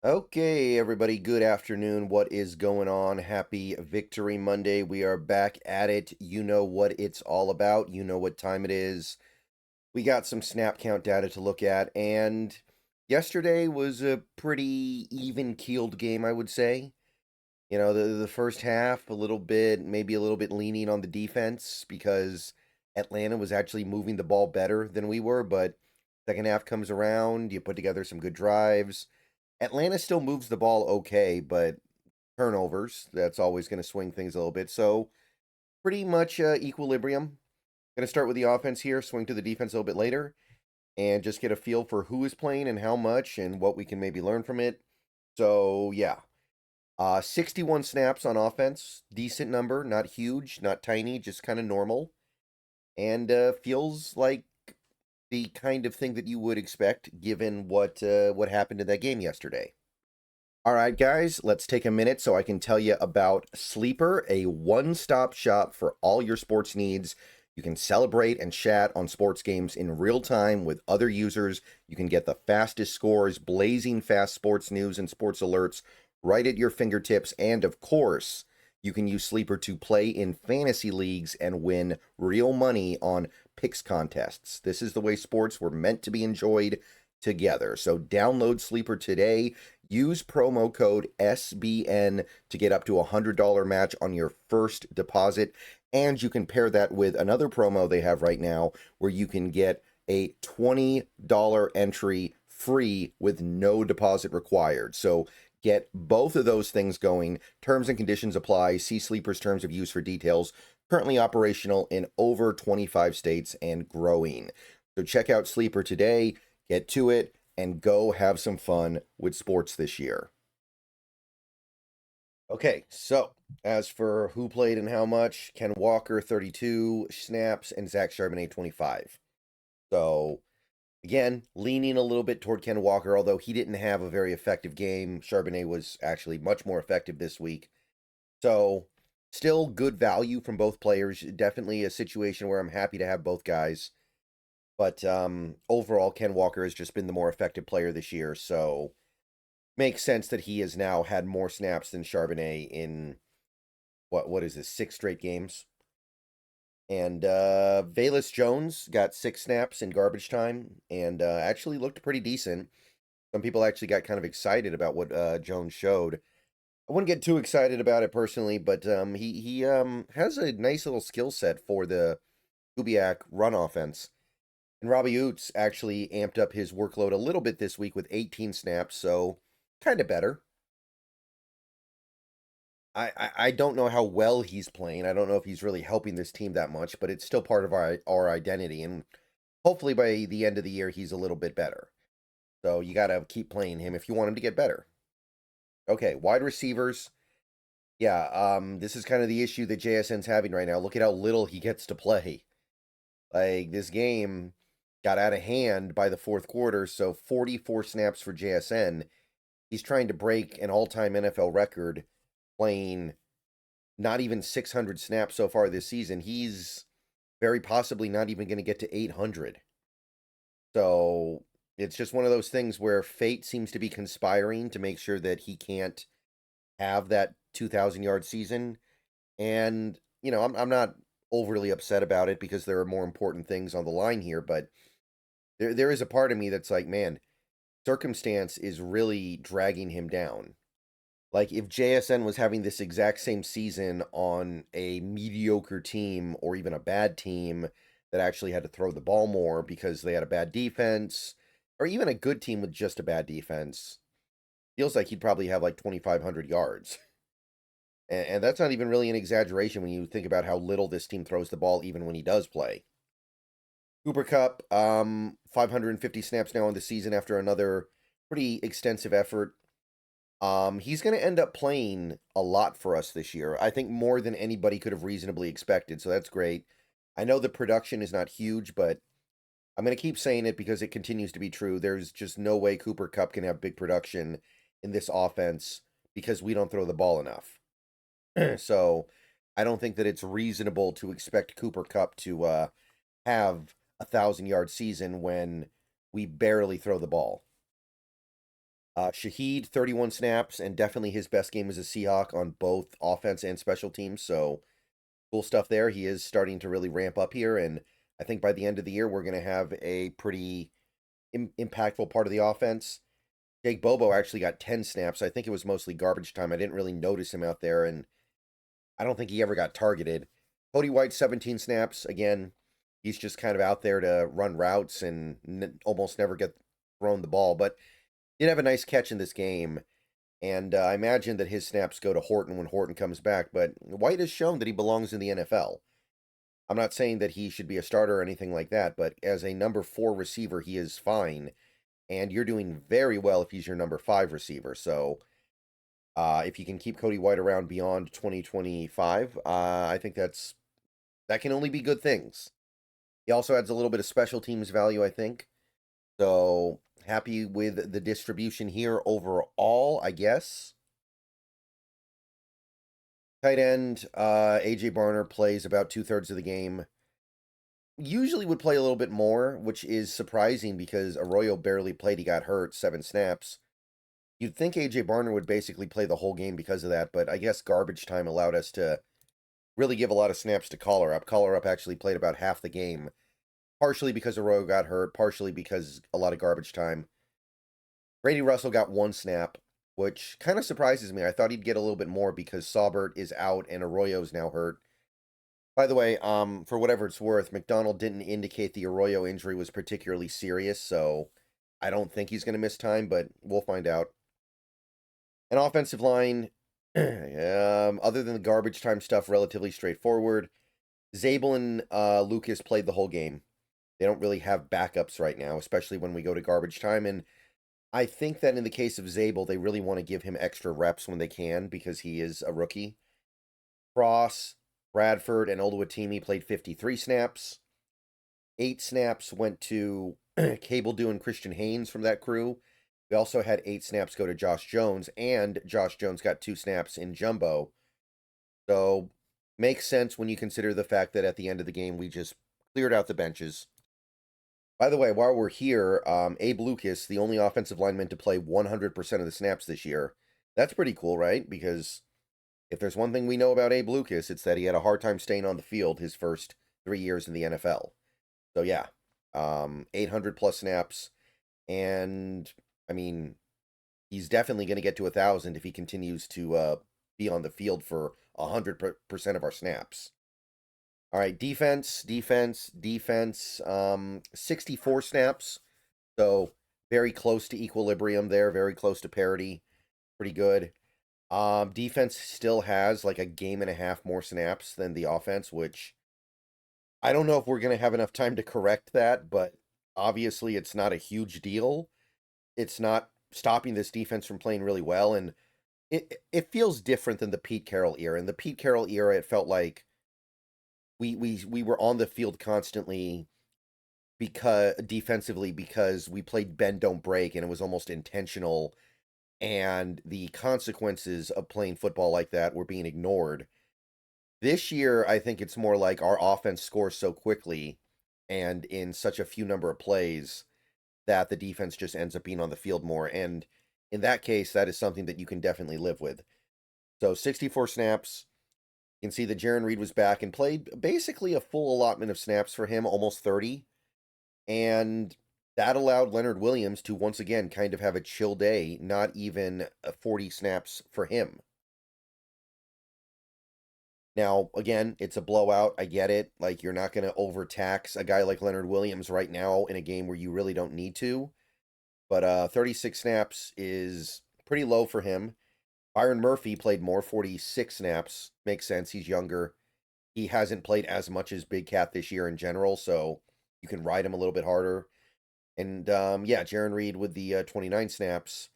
Okay, everybody, good afternoon. What is going on? Happy Victory Monday. We are back at it. You know what it's all about. You know what time it is. We got some snap count data to look at, and yesterday was a pretty even-keeled game, I would say. You know, the first half, a little bit, maybe a little bit leaning on the defense because Atlanta was actually moving the ball better than we were, but second half comes around, you put together some good drives. Atlanta still moves the ball okay, but turnovers, that's always going to swing things a little bit. So, pretty much equilibrium. Going to start with the offense here, swing to the defense a little bit later, and just get a feel for who is playing and how much and what we can maybe learn from it. So, yeah. 61 snaps on offense. Decent number, not huge, not tiny, just kind of normal. And feels like the kind of thing that you would expect given what happened in that game yesterday. All right, guys, let's take a minute so I can tell you about Sleeper, a one-stop shop for all your sports needs. You can celebrate and chat on sports games in real time with other users. You can get the fastest scores, blazing fast sports news and sports alerts right at your fingertips. And of course, you can use Sleeper to play in fantasy leagues and win real money on picks contests. This is the way sports were meant to be enjoyed together. So download Sleeper today. Use promo code SBN to get up to a $100 match on your first deposit. And you can pair that with another promo they have right now where you can get a $20 entry free with no deposit required. So get both of those things going. Terms and conditions apply. See Sleeper's terms of use for details. Currently operational in over 25 states and growing. So check out Sleeper today. Get to it and go have some fun with sports this year. Okay, so as for who played and how much, Ken Walker 32 snaps and Zach Charbonnet 25. So again, leaning a little bit toward Ken Walker, although he didn't have a very effective game. Charbonnet was actually much more effective this week. So still good value from both players. Definitely a situation where I'm happy to have both guys. But overall, Ken Walker has just been the more effective player this year. So makes sense that he has now had more snaps than Charbonnet in what is this, 6 straight games. And Velez Jones got 6 snaps in garbage time and actually looked pretty decent. Some people actually got kind of excited about what Jones showed. I wouldn't get too excited about it personally, but he has a nice little skill set for the Kubiak run offense. And Robbie Oots actually amped up his workload a little bit this week with 18 snaps, so kind of better. I don't know how well he's playing. I don't know if he's really helping this team that much, but it's still part of our identity. And hopefully by the end of the year, he's a little bit better. So you got to keep playing him if you want him to get better. Okay, wide receivers. Yeah, this is kind of the issue that JSN's having right now. Look at how little he gets to play. Like this game got out of hand by the fourth quarter, so 44 snaps for JSN. He's trying to break an all-time NFL record playing not even 600 snaps so far this season. He's very possibly not even going to get to 800. So it's just one of those things where fate seems to be conspiring to make sure that he can't have that 2,000-yard season. And, you know, I'm not overly upset about it because there are more important things on the line here, but there is a part of me that's like, man, circumstance is really dragging him down. Like if JSN was having this exact same season on a mediocre team or even a bad team that actually had to throw the ball more because they had a bad defense, or even a good team with just a bad defense, feels like he'd probably have like 2,500 yards. And that's not even really an exaggeration when you think about how little this team throws the ball even when he does play. Cooper Cup, 550 snaps now in the season after another pretty extensive effort. He's going to end up playing a lot for us this year. I think more than anybody could have reasonably expected, so that's great. I know the production is not huge, but I'm going to keep saying it because it continues to be true. There's just no way Cooper Cup can have big production in this offense because we don't throw the ball enough. So I don't think that it's reasonable to expect Cooper Cup to have 1,000-yard season when we barely throw the ball. Shaheed, 31 snaps, and definitely his best game as a Seahawk on both offense and special teams. So cool stuff there. He is starting to really ramp up here, and I think by the end of the year, we're going to have a pretty impactful part of the offense. Jake Bobo actually got 10 snaps. I think it was mostly garbage time. I didn't really notice him out there, and I don't think he ever got targeted. Cody White, 17 snaps. Again, he's just kind of out there to run routes and almost never get thrown the ball, but did have a nice catch in this game. And I imagine that his snaps go to Horton when Horton comes back, but White has shown that he belongs in the NFL. I'm not saying that he should be a starter or anything like that, but as a number 4 receiver, he is fine. And you're doing very well if he's your number 5 receiver. So if you can keep Cody White around beyond 2025, I think that can only be good things. He also adds a little bit of special teams value, I think. So happy with the distribution here overall, I guess. Tight end, AJ Barner plays about 2/3 of the game. Usually would play a little bit more, which is surprising because Arroyo barely played. He got hurt, 7 snaps. You'd think AJ Barner would basically play the whole game because of that, but I guess garbage time allowed us to really give a lot of snaps to Collar Up. Collar Up actually played about half the game, partially because Arroyo got hurt, partially because a lot of garbage time. Brady Russell got 1 snap, which kind of surprises me. I thought he'd get a little bit more because Saubert is out and Arroyo's now hurt. By the way, for whatever it's worth, McDonald didn't indicate the Arroyo injury was particularly serious, so I don't think he's going to miss time, but we'll find out. An offensive line, other than the garbage time stuff, relatively straightforward. Zabel and Lucas played the whole game. They don't really have backups right now, especially when we go to garbage time, and I think that in the case of Zabel, they really want to give him extra reps when they can because he is a rookie. Cross, Bradford, and Oluwatimi played 53 snaps. 8 snaps went to Cable Dew and Christian Haynes from that crew. We also had 8 snaps go to Josh Jones, and Josh Jones got 2 snaps in Jumbo. So, makes sense when you consider the fact that at the end of the game, we just cleared out the benches. By the way, while we're here, Abe Lucas, the only offensive lineman to play 100% of the snaps this year. That's pretty cool, right? Because if there's one thing we know about Abe Lucas, it's that he had a hard time staying on the field his first 3 years in the NFL. So yeah, 800 plus snaps, and I mean, he's definitely going to get to 1,000 if he continues to be on the field for 100% of our snaps. All right, defense. 64 snaps, so very close to equilibrium there, very close to parity. Pretty good. Defense still has like a game and a half more snaps than the offense, which I don't know if we're going to have enough time to correct that, but obviously it's not a huge deal. It's not stopping this defense from playing really well, and it feels different than the Pete Carroll era. In the Pete Carroll era, it felt like we were on the field constantly because defensively because we played bend don't break and it was almost intentional, and the consequences of playing football like that were being ignored. This year, I think it's more like our offense scores so quickly and in such a few number of plays that the defense just ends up being on the field more. And in that case, that is something that you can definitely live with. So 64 snaps. You can see that Jaron Reed was back and played basically a full allotment of snaps for him, almost 30. And that allowed Leonard Williams to once again kind of have a chill day, not even 40 snaps for him. Now, again, it's a blowout. I get it. Like, you're not going to overtax a guy like Leonard Williams right now in a game where you really don't need to. But 36 snaps is pretty low for him. Byron Murphy played more, 46 snaps. Makes sense. He's younger. He hasn't played as much as Big Cat this year in general, so you can ride him a little bit harder. And yeah, Jaron Reed with the 29 snaps.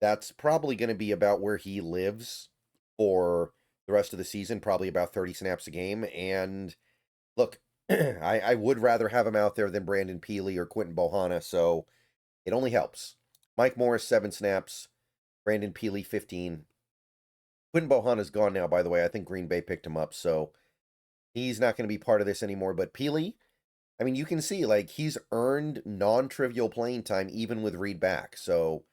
That's probably going to be about where he lives for the rest of the season, probably about 30 snaps a game. And look, I would rather have him out there than Brandon Peely or Quentin Bohanna, so it only helps. Mike Morris, 7 snaps. Brandon Peely, 15. Quentin Bohanna's gone now, by the way. I think Green Bay picked him up, so he's not going to be part of this anymore. But Peely, I mean, you can see, like, he's earned non-trivial playing time even with Reed back. So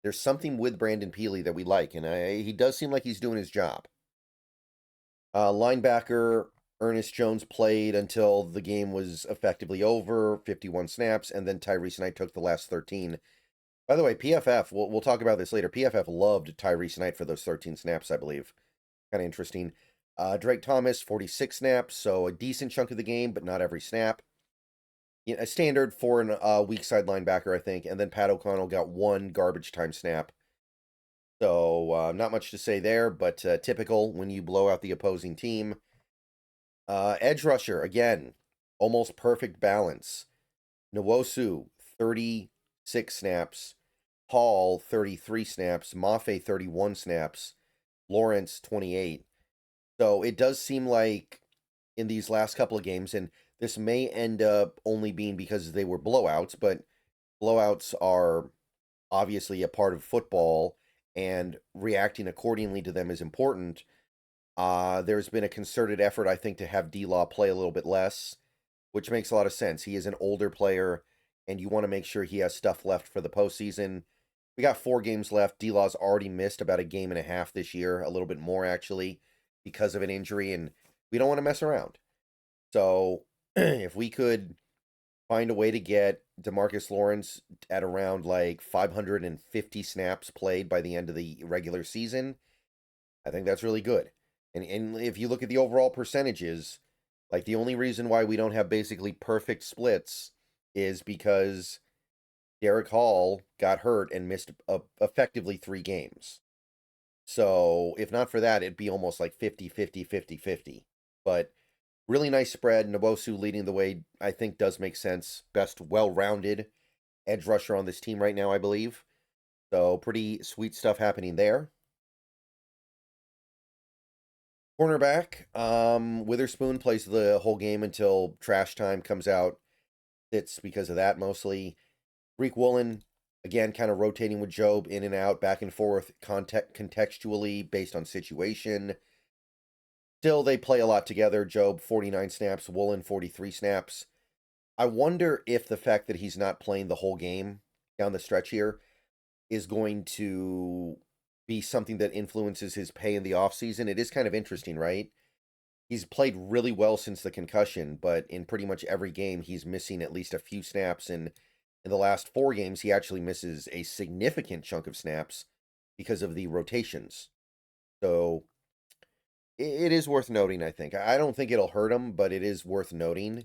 There's something with Brandon Peely that we like, and he does seem like he's doing his job. Linebacker Ernest Jones played until the game was effectively over, 51 snaps, and then Tyrese Knight took the last 13. By the way, PFF, we'll talk about this later. PFF loved Tyrese Knight for those 13 snaps, I believe. Kind of interesting. Drake Thomas, 46 snaps, so a decent chunk of the game, but not every snap. A standard for an weak side linebacker, I think. And then Pat O'Connell got one garbage time snap. So not much to say there, but typical when you blow out the opposing team. Edge rusher, again, almost perfect balance. Nwosu, 36 snaps. Hall, 33 snaps. Mafe, 31 snaps. Lawrence, 28. So it does seem like in these last couple of games, and this may end up only being because they were blowouts, but blowouts are obviously a part of football, and reacting accordingly to them is important. There's been a concerted effort, I think, to have D-Law play a little bit less, which makes a lot of sense. He is an older player, and you want to make sure he has stuff left for the postseason. We got 4 games left. D-Law's already missed about a game and a half this year, a little bit more, actually, because of an injury, and we don't want to mess around. So if we could find a way to get DeMarcus Lawrence at around like 550 snaps played by the end of the regular season, I think that's really good. And if you look at the overall percentages, like the only reason why we don't have basically perfect splits is because Derek Hall got hurt and missed effectively 3 games. So if not for that, it'd be almost like 50-50, 50-50. But really nice spread. Nwosu leading the way, I think, does make sense. Best well-rounded edge rusher on this team right now, I believe. So pretty sweet stuff happening there. Cornerback, Witherspoon plays the whole game until trash time comes out. It's because of that mostly. Greek Woolen, again, kind of rotating with Job, in and out, back and forth, contextually based on situation. Still, they play a lot together. Job, 49 snaps. Woolen, 43 snaps. I wonder if the fact that he's not playing the whole game down the stretch here is going to be something that influences his pay in the offseason. It is kind of interesting, right? He's played really well since the concussion, but in pretty much every game, he's missing at least a few snaps. And in the last 4 games, he actually misses a significant chunk of snaps because of the rotations. So it is worth noting, I think. I don't think it'll hurt him, but it is worth noting.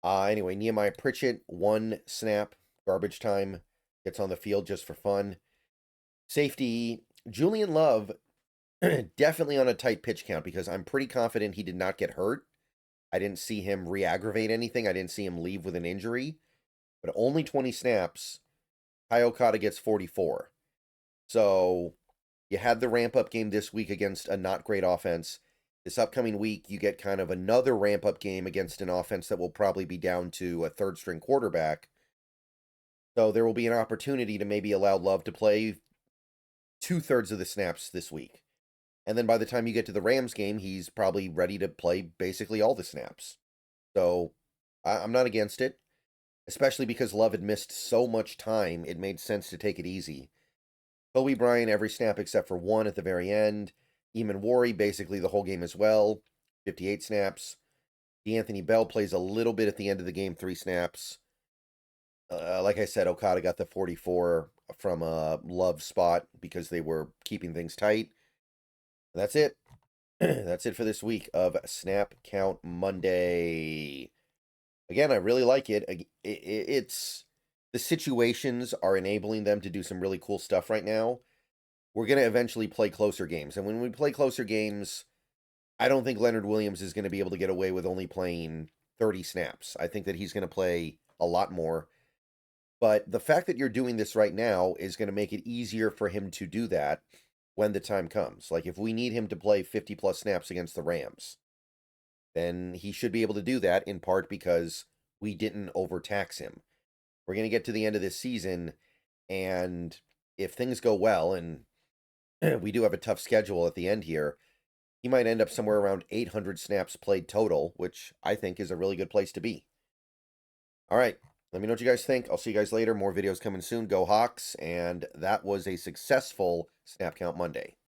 Anyway, Nehemiah Pritchett, 1 snap, garbage time, gets on the field just for fun. Safety, Julian Love, definitely on a tight pitch count because I'm pretty confident he did not get hurt. I didn't see him re-aggravate anything. I didn't see him leave with an injury. But only 20 snaps. Ty Okada gets 44. So you had the ramp-up game this week against a not great offense. This upcoming week, you get kind of another ramp-up game against an offense that will probably be down to a third-string quarterback. So there will be an opportunity to maybe allow Love to play 2/3 of the snaps this week. And then by the time you get to the Rams game, he's probably ready to play basically all the snaps. So I'm not against it, especially because Love had missed so much time. It made sense to take it easy. Kobe Bryant, every snap except for 1 at the very end. Eamon Worry, basically the whole game as well, 58 snaps. D'Anthony Bell plays a little bit at the end of the game, 3 snaps. Like I said, Okada got the 44 from a Love spot because they were keeping things tight. And that's it. That's it for this week of Snap Count Monday. Again, I really like it. It's the situations are enabling them to do some really cool stuff right now. We're going to eventually play closer games. And when we play closer games, I don't think Leonard Williams is going to be able to get away with only playing 30 snaps. I think that he's going to play a lot more. But the fact that you're doing this right now is going to make it easier for him to do that when the time comes. Like if we need him to play 50 plus snaps against the Rams, then he should be able to do that in part because we didn't overtax him. We're going to get to the end of this season, and if things go well, and we do have a tough schedule at the end here, he might end up somewhere around 800 snaps played total, which I think is a really good place to be. All right, Let me know what you guys think. I'll see you guys later. More videos coming soon. Go Hawks. And that was a successful Snap Count Monday.